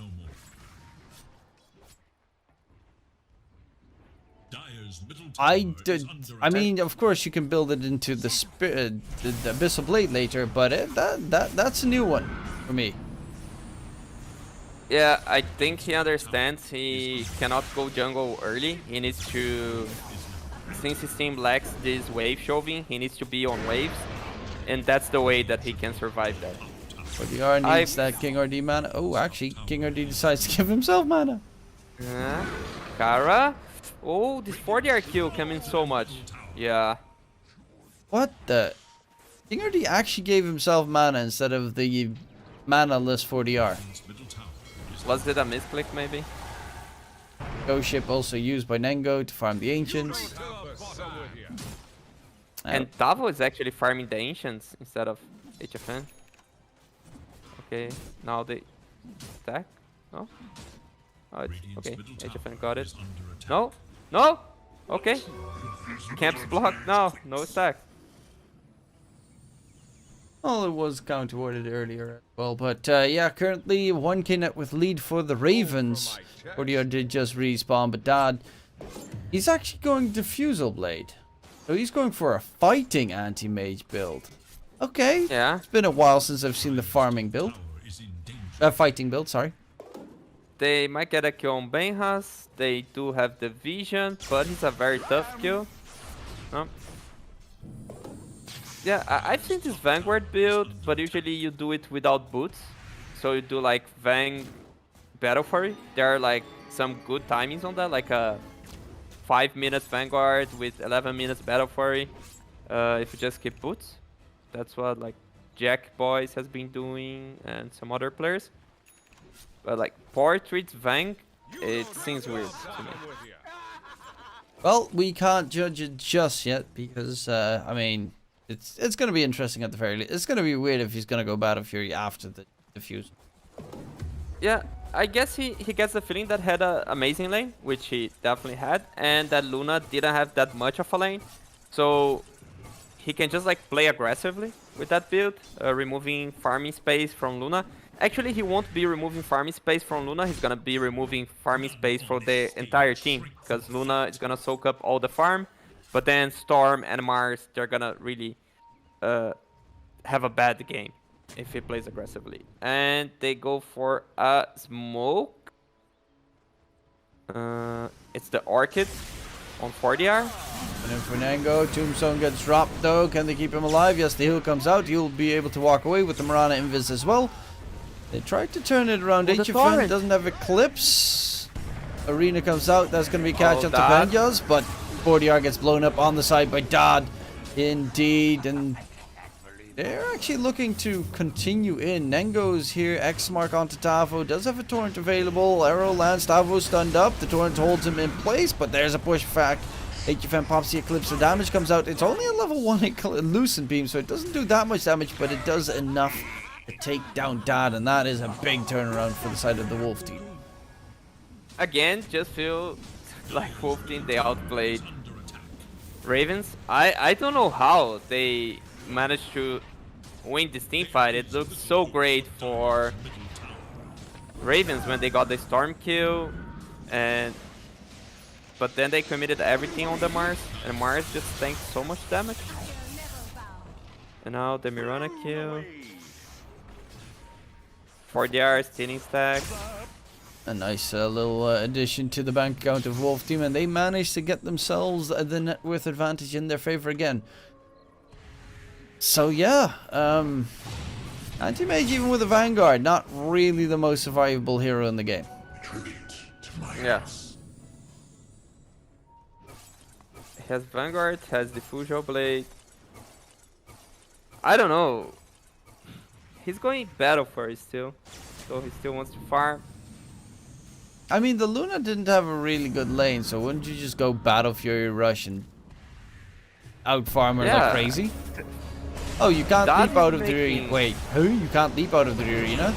I mean, of course you can build it into the Abyssal Blade later, but that's a new one for me. Yeah, I think he understands he cannot go jungle early. He needs to, since his team lacks this wave shoving, he needs to be on waves, and that's the way that he can survive that. But the R needs that King RD mana. Oh, actually, King RD decides to give himself mana. Kara? Oh, this 4DR kill came in so much. Yeah. What the? King RD actually gave himself mana instead of the mana-less 4DR. Was it a misclick maybe? Ghost ship also used by Nengo to farm the Ancients. And Tavo is actually farming the Ancients instead of HFN. Okay, now they stack? No? Oh, it's okay, HFN got it. No? No? Okay. Camp's blocked now, no stack. Well, it was counter-warded earlier as well, but yeah, currently 1k net with lead for the Ravens. 40R did just respawn, but Dad, he's actually going Diffusal Blade. So he's going for a fighting anti-mage build. Okay. Yeah. It's been a while since I've seen the farming build. Tower is in danger. Fighting build, sorry. They might get a kill on Benhas. They do have the vision, but he's a very tough kill. No. Yeah, I've seen this Vanguard build, but usually you do it without boots. So you do like Vang Battle Fury. There are like some good timings on that, like a 5 minutes Vanguard with 11 minutes Battle Fury. If you just keep boots. That's what like Jack Boys has been doing and some other players. But like Portraits Vang, it seems weird to me. Well, we can't judge it just yet because, I mean, it's going to be interesting at the very least. It's going to be weird if he's going to go Battle Fury after the diffuse. Yeah, I guess he gets the feeling that had an amazing lane, which he definitely had, and that Luna didn't have that much of a lane. So he can just like play aggressively with that build, removing farming space from Luna. Actually, he won't be removing farming space from Luna, he's gonna be removing farming space for the entire team, because Luna is gonna soak up all the farm, but then Storm and Mars, they're gonna really have a bad game if he plays aggressively. And they go for a smoke. It's the Orchid on 40R. And then Fernango, Tombstone gets dropped though. Can they keep him alive? Yes, the heal comes out. He'll be able to walk away with the Mirana Invis as well. They tried to turn it around. Oh, the HFN torrent. doesn't have Eclipse. Arena comes out. That's going to be catch Oh, up to Dad. Benjas, but 40R gets blown up on the side by Dad. Indeed, and they're actually looking to continue in. Nengo's here. X mark onto Tavo. Does have a torrent available. Arrow lands. Tavo stunned up. The torrent holds him in place, but there's a push back. HFN pops the Eclipse. The damage comes out. It's only a level 1 Lucent Beam, so it doesn't do that much damage, but it does enough to take down Dad, and that is a big turnaround for the side of the Wolf team. Again, just feel like Wolf Team, they outplayed Ravens. I don't know how they managed to win this team fight. It looked so great for Ravens when they got the Storm kill, but then they committed everything on the Mars, and Mars just tanked so much damage. And now the Mirana kill. 4DR, stealing stack. A nice little addition to the bank account of Wolf team, and they managed to get themselves the net worth advantage in their favor again. So yeah, Anti-Mage even with a Vanguard, not really the most survivable hero in the game. Tribute to my Yeah. house. He has Vanguard, has the Fujo Blade. I don't know. He's going Battle for it still, so he still wants to farm. I mean, the Luna didn't have a really good lane, so wouldn't you just go Battle Fury Rush and out-farm her like Yeah. crazy? Oh, you can't That leap out is of the arena. making- Wait, who? You can't leap out of the arena?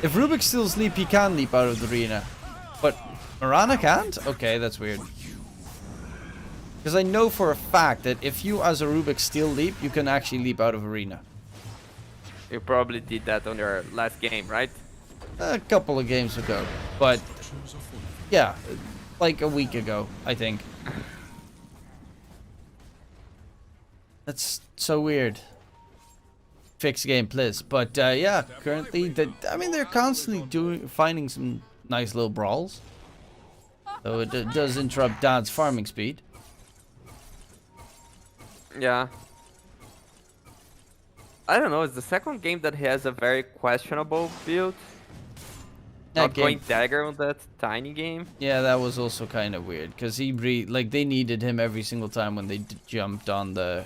If Rubik still sleep, he can leap out of the arena. But Mirana can't? Okay, that's weird. Because I know for a fact that if you as a Rubik still leap, you can actually leap out of arena. You probably did that on your last game, right? A couple of games ago. But Choose a form. yeah, like a week ago, I think. That's so weird. Fix game, please. But yeah, currently, they're constantly finding some nice little brawls. So it does interrupt Dad's farming speed. Yeah. I don't know, it's the second game that he has a very questionable build. That Not going game, dagger on that tiny game. yeah, that was also kind of weird because they needed him every single time when they jumped on the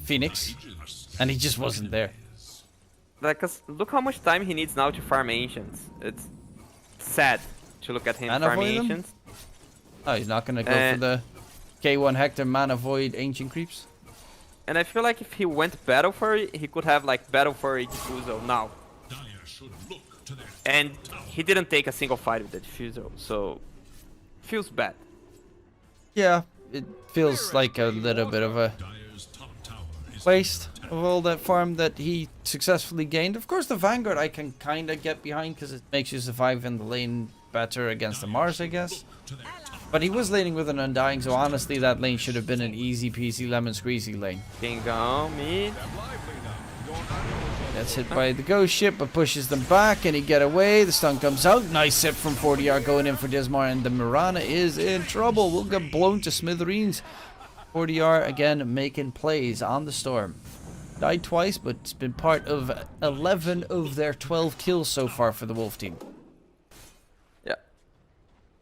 Phoenix, and he just wasn't there. Like, 'cause look how much time he needs now to farm ancients. It's sad to look at him Mana farming void them? ancients. Oh, he's not gonna go for the K1 Hector Mana Void Ancient Creeps. And I feel like if he went Battle Fury, he could have like Battle Fury Diffusal now. Dire should look to their And he didn't take a single fight with the Diffusal, so feels bad. Yeah, it feels like a little bit of a Dire's top tower is waste of all that farm that he successfully gained. Of course, the Vanguard I can kind of get behind because it makes you survive in the lane better against the Mars, I guess. to their top. But he was laning with an Undying, so honestly that lane should have been an easy peasy lemon squeezy lane. King on mid. That's hit by the ghost ship, but pushes them back, and he get away. The stun comes out. Nice sip from 40R going in for Dismar, and the Mirana is in trouble. Will get blown to smithereens. 40R again making plays on the Storm. Died twice, but it's been part of 11 of their 12 kills so far for the Wolf team. Yeah.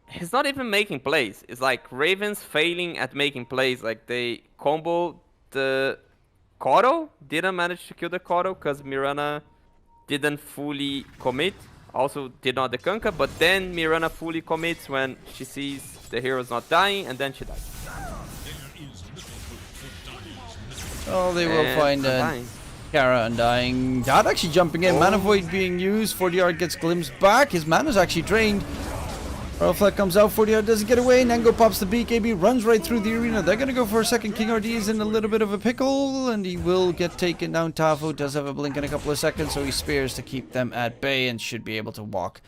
He's not even making plays. It's like Ravens failing at making plays. Like they combo the Koro, didn't manage to kill the Koro because Mirana didn't fully commit. Also did not the Kanka, but then Mirana fully commits when she sees the hero's not dying, and then she dies. Oh, they will find Kara Undying. Dad actually jumping in. Mana Void being used. 40R gets glimpsed back. His mana's actually drained. Flag comes out. 40R doesn't get away. Nango pops the BKB, runs right through the arena. They're going to go for a second. King RD is in a little bit of a pickle, and he will get taken down. Tafo does have a blink in a couple of seconds, so he spears to keep them at bay and should be able to walk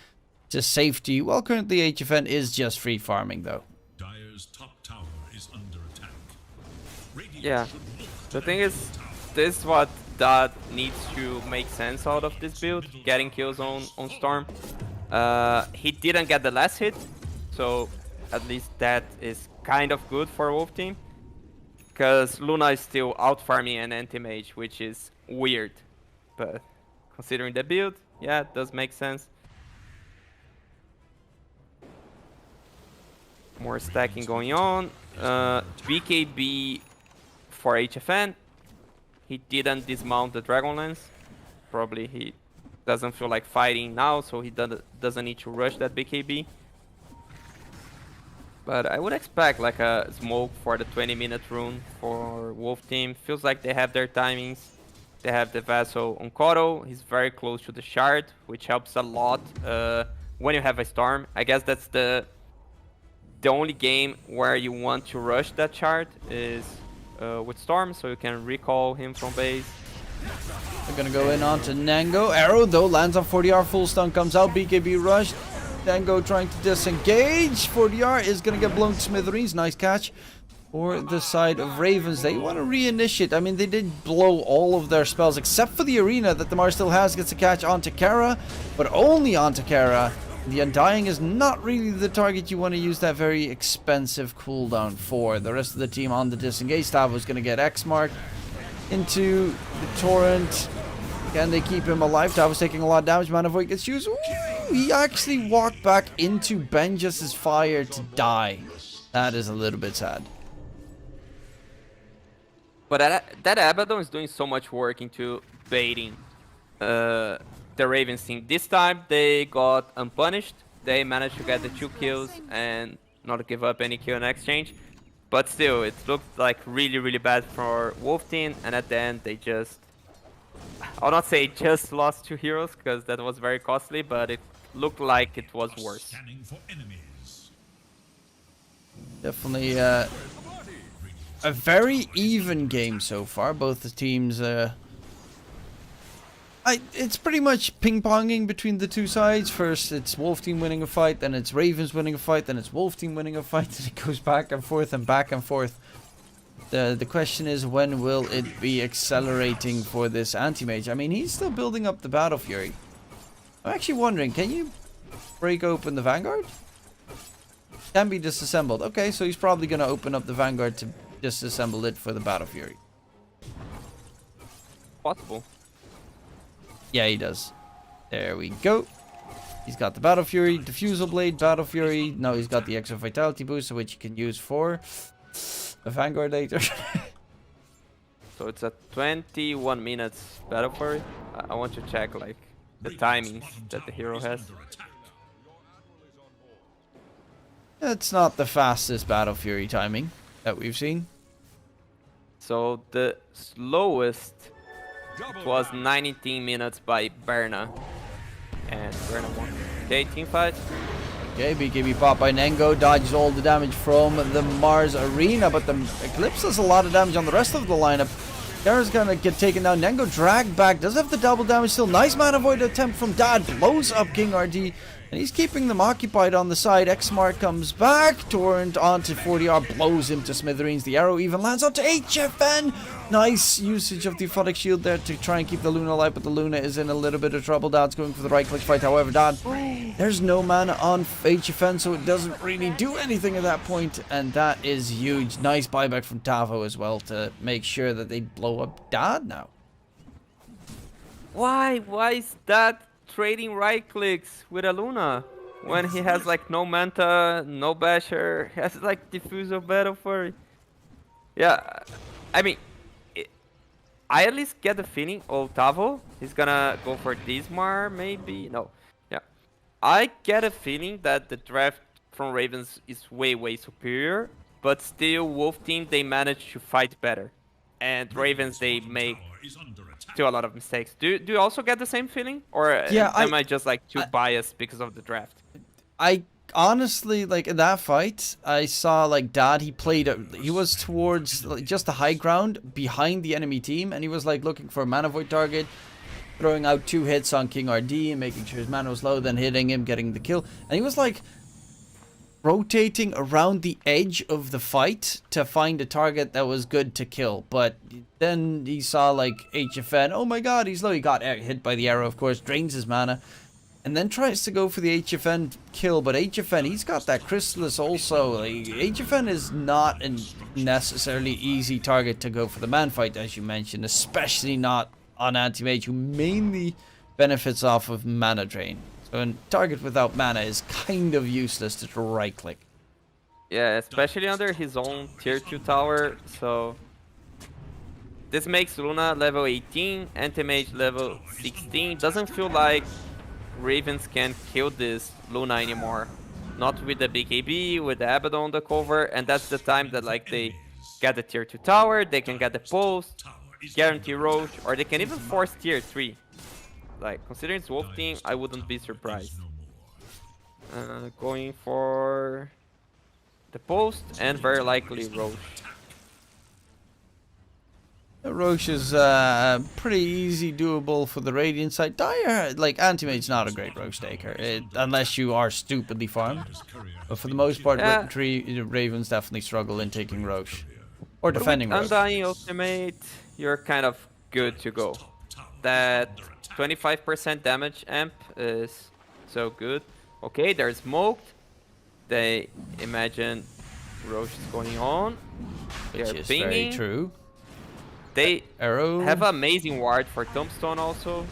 to safety. Well, currently HFN is just free farming, though. Dire's top tower is under attack. Yeah. The thing is, this is what that needs to make sense out of this build. Getting kills on Storm. He didn't get the last hit, so at least that is kind of good for Wolf team. Because Luna is still out farming an anti-mage, which is weird. But considering the build, yeah, it does make sense. More stacking going on. BKB for HFN. He didn't dismount the Dragonlance. Probably he doesn't feel like fighting now, so he doesn't need to rush that BKB. But I would expect like a smoke for the 20-minute rune for Wolf team. Feels like they have their timings. They have the Vessel on Koro. He's very close to the Shard, which helps a lot when you have a Storm. I guess that's the only game where you want to rush that Shard is with Storm, so you can recall him from base. They're gonna go in onto Nango. Arrow though lands on 40R. Full stun comes out. BKB rushed. Nango trying to disengage. 40R is gonna get blown to smithereens. Nice catch for the side of Ravens. They want to reinitiate. I mean, they did blow all of their spells except for the arena that the Mar still has. Gets a catch onto Kara, but only onto Kara. The Undying is not really the target you want to use that very expensive cooldown for. The rest of the team on the disengage. Tavo's going to get X marked into the Torrent. Can they keep him alive? Tavo's taking a lot of damage. Mana Void gets used. Ooh, he actually walked back into Benjus's fire to die. That is a little bit sad. But that Abaddon is doing so much work into baiting the Ravens team. This time they got unpunished. They managed to get the 2 kills and not give up any kill in exchange. But still, it looked like really, really bad for Wolf team. And at the end, they just... I'll not say just lost 2 heroes, because that was very costly, but it looked like it was worse. Scanning for enemies. Definitely a very even game so far. Both the teams... it's pretty much ping-ponging between the two sides. First, it's Wolf team winning a fight, then it's Ravens winning a fight, then it's Wolf team winning a fight, and it goes back and forth and back and forth. The question is, when will it be accelerating for this anti-mage? I mean, he's still building up the Battle Fury. I'm actually wondering, can you break open the Vanguard? Can be disassembled. Okay, so he's probably going to open up the Vanguard to disassemble it for the Battle Fury. Possible. Yeah, he does. There we go. He's got the Battle Fury, Diffusal Blade, Battle Fury. No, he's got the extra Vitality Booster, which you can use for a Vanguard later. So it's at 21 minutes Battle Fury. I want to check like the timings that the hero has. It's not the fastest Battle Fury timing that we've seen. So the slowest it was 19 minutes by Berna. And Berna won. Okay, team fight. Okay, BKB pop by Nango. Dodges all the damage from the Mars Arena. But the Eclipse does a lot of damage on the rest of the lineup. Kara's gonna get taken down. Nango dragged back. Does have the double damage still. Nice Mana Void attempt from Dad. Blows up King RD. And he's keeping them occupied on the side. Xmart comes back. Torrent onto 40R, blows him to smithereens. The arrow even lands onto HFN. Nice usage of the Aphotic Shield there to try and keep the Luna alive, but the Luna is in a little bit of trouble. Dad's going for the right click fight. However, Dad, there's no mana on HFN, so it doesn't really do anything at that point, and that is huge. Nice buyback from Tavo as well to make sure that they blow up Dad now. Why is that trading right clicks with a Luna when he has like no Manta, no Basher, he has like Diffuse of Battle Fury? Yeah, I mean, I at least get the feeling, Tavo, he's gonna go for Dismar, maybe? No. Yeah. I get a feeling that the draft from Ravens is way superior, but still Wolf Team, they managed to fight better. And Ravens, they make do a lot of mistakes. Do you also get the same feeling? Or am I just like too biased because of the draft? I honestly, like in that fight, I saw like Dad, he was towards like, just the high ground behind the enemy team, and he was like looking for a mana void target, throwing out 2 hits on King RD and making sure his mana was low, then hitting him, getting the kill. And he was like rotating around the edge of the fight to find a target that was good to kill. But then he saw like HFN, oh my god, he's low. He got hit by the arrow, of course, drains his mana, and then tries to go for the HFN kill. But HFN, he's got that Chrysalis also. Like, HFN is not a necessarily easy target to go for the man fight, as you mentioned, especially not on Anti-Mage, who mainly benefits off of mana drain. So a target without mana is kind of useless to right click. Yeah, especially under his own tier 2 tower, so this makes Luna level 18, Anti-Mage level 16. Doesn't feel like Ravens can kill this Luna anymore. Not with the BKB, with the Abaddon on the cover, and that's the time that like they get the tier 2 tower, they can get the post, guarantee Roach, or they can even force tier 3. Like, considering it's Wolf Team, I wouldn't be surprised. Going for the post and very likely Roach. Roche is pretty easy doable for the Radiant side. Dire, like, Anti-Mage's not a great Roche taker, unless you are stupidly farmed. But for the most part, Ravens definitely struggle in taking Roche. Or defending Roche. Undying Ultimate, you're kind of good to go. That 25% damage amp is so good. Okay, they're smoked. They imagine Roche is going on. Which They're is pinging. very true. They Arrow. have amazing ward for Tombstone also.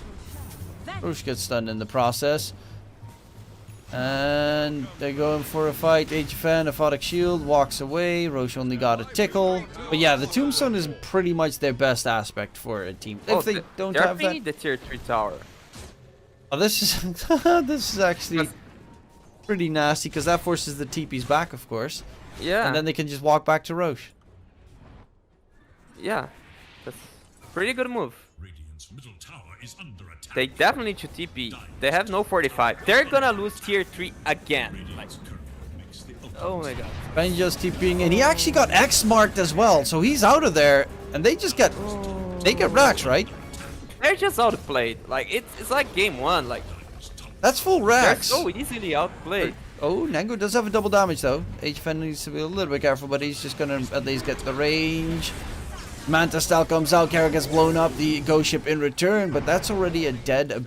Roche gets stunned in the process. And they're going for a fight. HFN, Aphotic Shield, walks away. Roche only got a tickle. But yeah, the Tombstone is pretty much their best aspect for a team. If they don't have they're that. the tier 3 tower. Oh, this is this is actually pretty nasty because that forces the TPs back, of course. Yeah. And then they can just walk back to Roche. Yeah. That's a pretty good move. Radiant's middle tower is under attack. They definitely should TP. They have no 45. They're gonna lose tier 3 again. Like, oh my god. Benja's TPing, and he actually got X marked as well, so he's out of there, and they just get they get racks, right? They're just outplayed. Like it's like game 1. Like That's full they're racks. so easily outplayed. Oh, Nango does have a double damage though. HFN needs to be a little bit careful, but he's just gonna at least get the range. Manta style comes out, Kara gets blown up, the ghost ship in return, but that's already a dead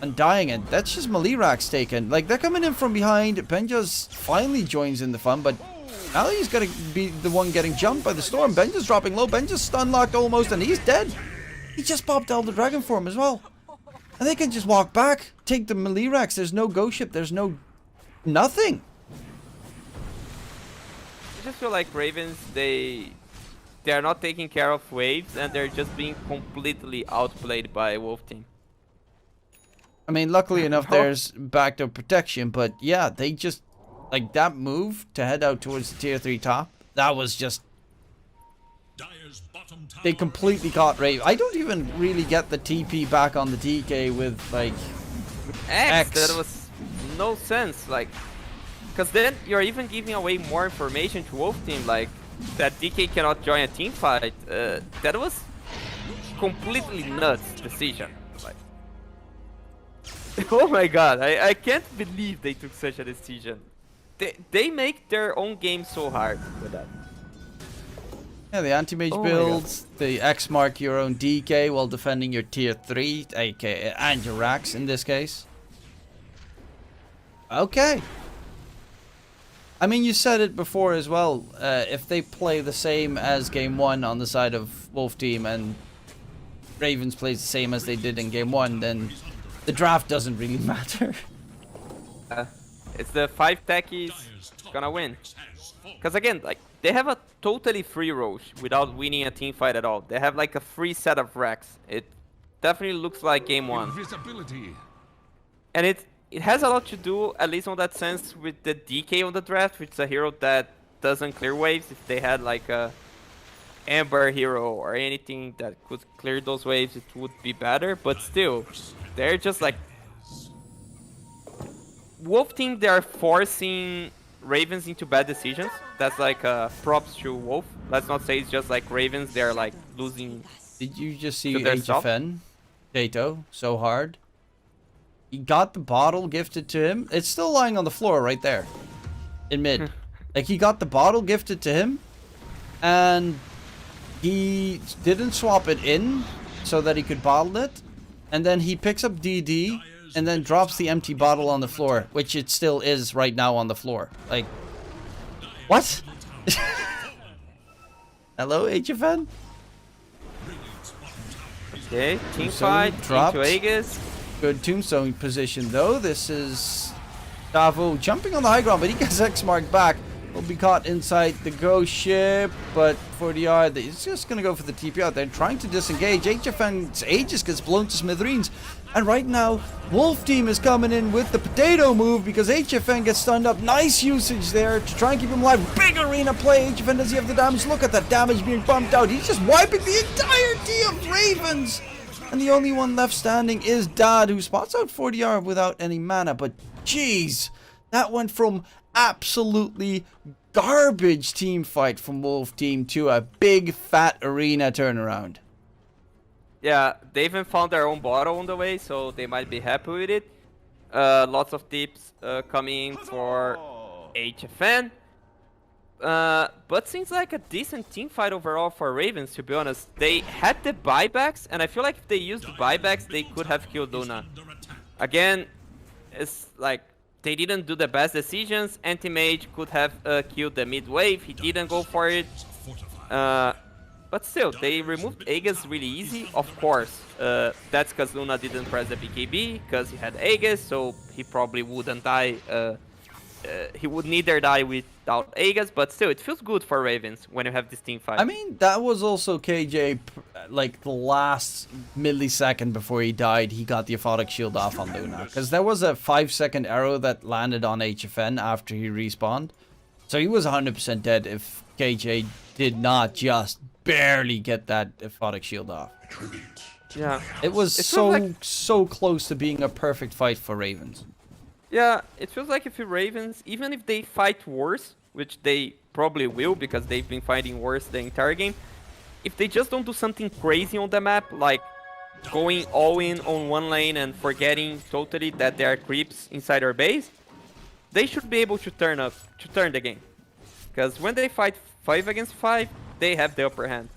Undying, and that's just Malirax taken. Like, they're coming in from behind. Benja's finally joins in the fun, but now he's gonna be the one getting jumped by the storm. Benja's dropping low, Benja's stun locked almost, and he's dead. He just popped Elder Dragon for him as well. And they can just walk back, take the Malirax. There's no ghost ship, there's no nothing. I just feel like Ravens, they're not taking care of waves, and they're just being completely outplayed by Wolf Team. I mean, luckily enough, there's backed up protection, but yeah, they just, like, that move to head out towards the tier 3 top, that was just, they completely caught Rave. I don't even really get the TP back on the DK with, like, X. That was no sense, like, because then you're even giving away more information to Wolf Team, like, that DK cannot join a team fight. That was completely nuts decision. Like, Oh my god, I can't believe they took such a decision. They make their own game so hard with that. Yeah, the anti-mage Oh my builds, the X mark your own DK while defending your tier 3, aka and your racks in this case. Okay. I mean, you said it before as well. If they play the same as game 1 on the side of Wolf Team and Ravens plays the same as they did in game 1, then the draft doesn't really matter. It's the 5 techies gonna win. Because again, like, they have a totally free Roche without winning a team fight at all. They have like a free set of racks. It definitely looks like game 1. Invisibility. And it has a lot to do, at least on that sense, with the DK on the draft, which is a hero that doesn't clear waves. If they had like a Amber hero or anything that could clear those waves, it would be better. But still, they're just like... Wolf team, they are forcing Ravens into bad decisions. That's like props to Wolf. Let's not say it's just like Ravens, they're like losing. Did you just see to their self. HFN? Dato, so hard. He got the bottle gifted to him. It's still lying on the floor right there. In mid. Like, he got the bottle gifted to him. And he didn't swap it in so that he could bottle it. And then he picks up DD and then drops the empty bottle on the floor, which it still is right now on the floor. Like, what? Hello, HFN? Okay, team So, fight, dropped. into Aegis. Good tombstone position though. This is Davo jumping on the high ground, but he gets X marked back. Will be caught inside the ghost ship, but for the yard, he's just gonna go for the TP out there, trying to disengage. HFN's Aegis gets blown to smithereens, and right now, Wolf Team is coming in with the potato move because HFN gets stunned up. Nice usage there to try and keep him alive. Big arena play. HFN does he have the damage? Look at that damage being bumped out. He's just wiping the entirety of Ravens. And the only one left standing is Dad, who spots out 40R without any mana. But jeez, that went from absolutely garbage team fight from Wolf Team to a big fat arena turnaround. Yeah, they even found their own bottle on the way, so they might be happy with it. Lots of tips coming in for HFN. But seems like a decent team fight overall for Ravens, to be honest. They had the buybacks, and I feel like if they used the buybacks, they could have killed Luna. Again, it's like they didn't do the best decisions. Anti-Mage could have killed the mid wave. He didn't go for it. But still, they removed Aegis really easy. Of course, that's because Luna didn't press the BKB, because he had Aegis, so he probably wouldn't die. He would neither die without Aegis, but still, it feels good for Ravens when you have this team fight. I mean, that was also KJ, like, the last millisecond before he died, he got the aphotic shield off on Luna. Because there was a 5-second arrow that landed on HFN after he respawned. So he was 100% dead if KJ did not just barely get that aphotic shield off. Yeah, It was so close to being a perfect fight for Ravens. yeah, it feels like if the Ravens, even if they fight worse, which they probably will because they've been fighting worse the entire game, if they just don't do something crazy on the map, like going all in on one lane and forgetting totally that there are creeps inside our base, they should be able to turn the game. Because when they fight 5 against 5, they have the upper hand.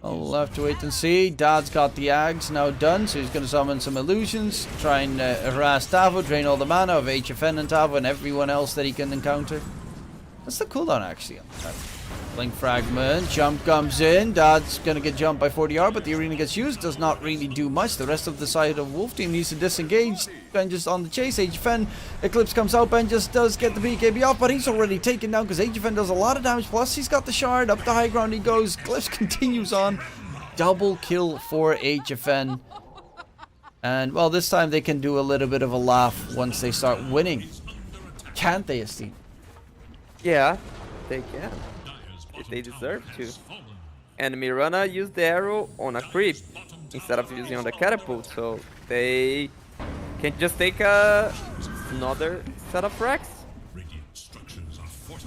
We'll have to wait and see. Dad's got the Ags now done, so he's going to summon some illusions, try and harass Tavo, drain all the mana of HFN and Tavo and everyone else that he can encounter. What's the cooldown actually on that? Blink Fragment, jump comes in, Dad's going to get jumped by 40R, but the arena gets used, does not really do much. The rest of the side of Wolf Team needs to disengage. Ben just on the chase, HFN, Eclipse comes out, Ben just does get the BKB off, but he's already taken down because HFN does a lot of damage, plus he's got the shard, up the high ground he goes, Eclipse continues on. Double kill for HFN. And, well, this time they can do a little bit of a laugh once they start winning. Can't they, Astini? Yeah, they can. They deserve to. And Mirana used the arrow on a creep instead of using on the catapult, so they can just take another set of racks.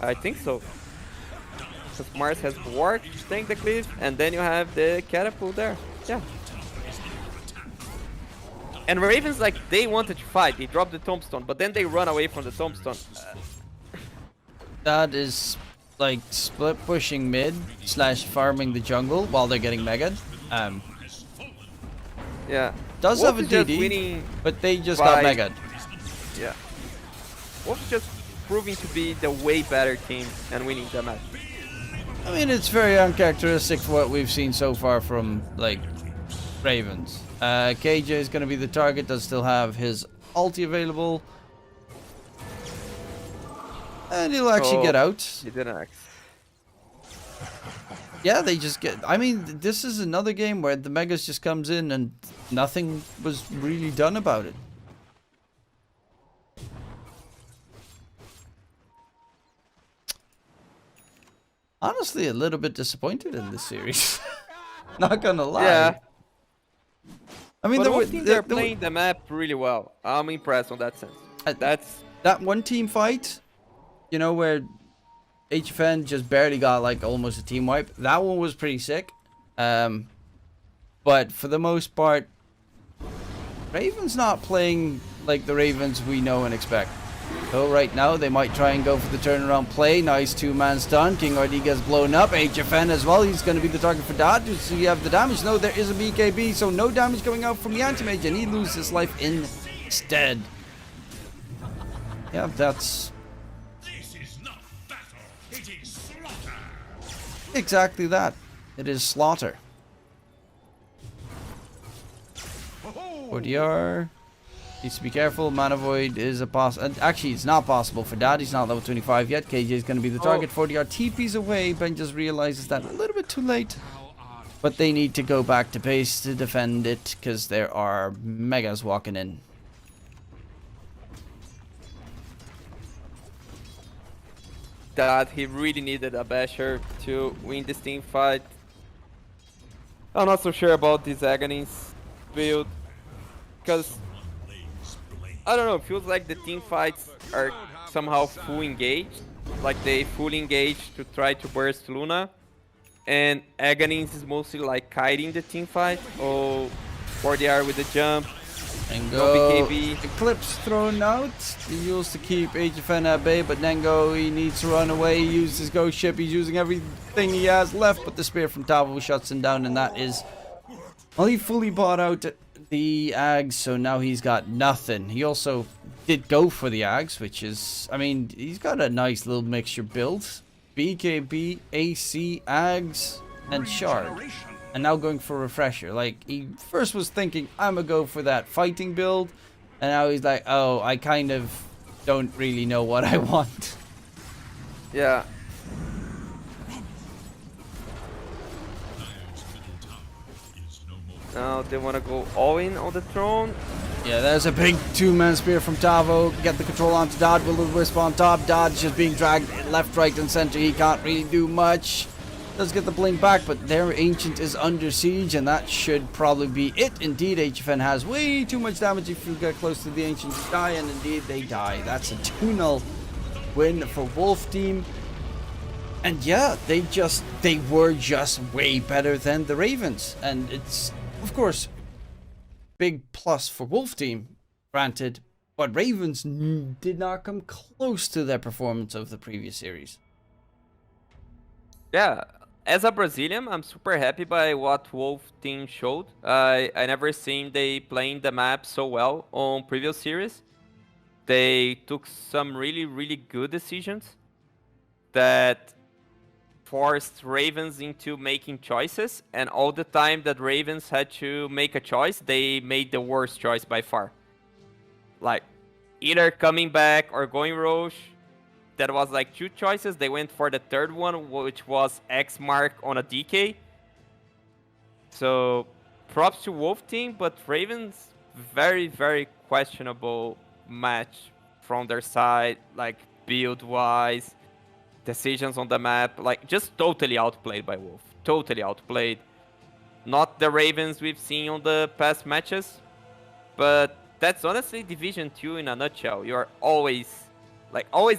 I think so. Because Mars has Warg to tank the cliff, and then you have the catapult there. Yeah. And Ravens, like, they wanted to fight. They dropped the tombstone, but then they run away from the tombstone. That is like split pushing mid / farming the jungle while they're getting mega. Yeah. Does Wolf have a is just DD, winning but they just by- got mega. Yeah. Wolf is just proving to be the way better team and winning the match. I mean, it's very uncharacteristic for what we've seen so far from like Ravens. KJ is going to be the target. Does still have his ulti available, and he'll actually get out. He didn't act. Yeah, they just get. I mean, this is another game where the Megas just comes in and nothing was really done about it. Honestly, a little bit disappointed in this series. Not gonna lie. Yeah. I mean, But there were, one team they're playing the map really well. I'm impressed on that sense. That's that one team fight, you know, where HFN just barely got like almost a team wipe. That one was pretty sick. But for the most part, Ravens not playing like the Ravens we know and expect. So right now they might try and go for the turnaround play. Nice 2-man stun. King RD gets blown up. HFN as well. He's going to be the target for that. Does he have the damage? No, there is a BKB. So no damage going out from the anti-mage, and he loses his life instead. Yeah, that's This is not battle, it is slaughter. exactly that. It is slaughter. ODR. Needs to be careful. Mana Void is a actually, it's not possible for that. He's not level 25 yet. KJ is going to be the target. 4DR TP's away. Ben just realizes that a little bit too late. But they need to go back to base to defend it because there are megas walking in. that he really needed a basher to win this team fight. I'm not so sure about this Aghanis build, because I don't know, feels like the team fights are somehow full engaged, like they fully engaged to try to burst Luna, and Aghanis is mostly like kiting the team fight, or 4DR with the jump. And No go. BKB. Eclipse thrown out. He used to keep HFN at bay, but Nengo, he needs to run away. He used his ghost ship. He's using everything he has left, but the spear from Tavo shuts him down, and that is. Well, he fully bought out the Ags, so now he's got nothing. He also did go for the Ags, which is. I mean, he's got a nice little mixture build: BKB, AC, Ags, and Shard. And now going for Refresher. Like, he first was thinking, I'm gonna go for that fighting build. And now he's like, oh, I kind of don't really know what I want. Yeah. Now they want to go all in on the throne. Yeah, there's a big two-man spear from Tavo. Get the control onto Dodd. Will the Wisp on top. Dodd's just being dragged left, right, and center. He can't really do much. Does get the blink back, but their Ancient is under siege, and that should probably be it. Indeed, HFN has way too much damage if you get close to the Ancient to die, and indeed they die. That's a 2-0 win for Wolf Team. And yeah, they were just way better than the Ravens. And it's, of course, big plus for Wolf Team, granted, but Ravens did not come close to their performance of the previous series. Yeah, as a Brazilian, I'm super happy by what Wolf team showed. I never seen they playing the map so well on previous series. They took some really good decisions that forced Ravens into making choices, and all the time that Ravens had to make a choice, they made the worst choice by far. Like, either coming back or going Roche. That was like 2 choices. They went for the third one, which was X mark on a DK. So props to Wolf team, but Ravens, very questionable match from their side, like build wise, decisions on the map, like just totally outplayed by Wolf. Totally outplayed. Not the Ravens we've seen on the past matches, but that's honestly Division 2 in a nutshell. You're always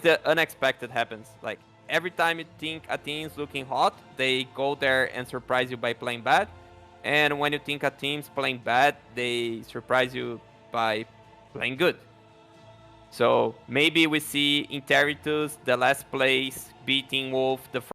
the unexpected happens. Like, every time you think a team's looking hot, they go there and surprise you by playing bad. And when you think a team's playing bad, they surprise you by playing good. So maybe we see Interitus, the last place, beating Wolf the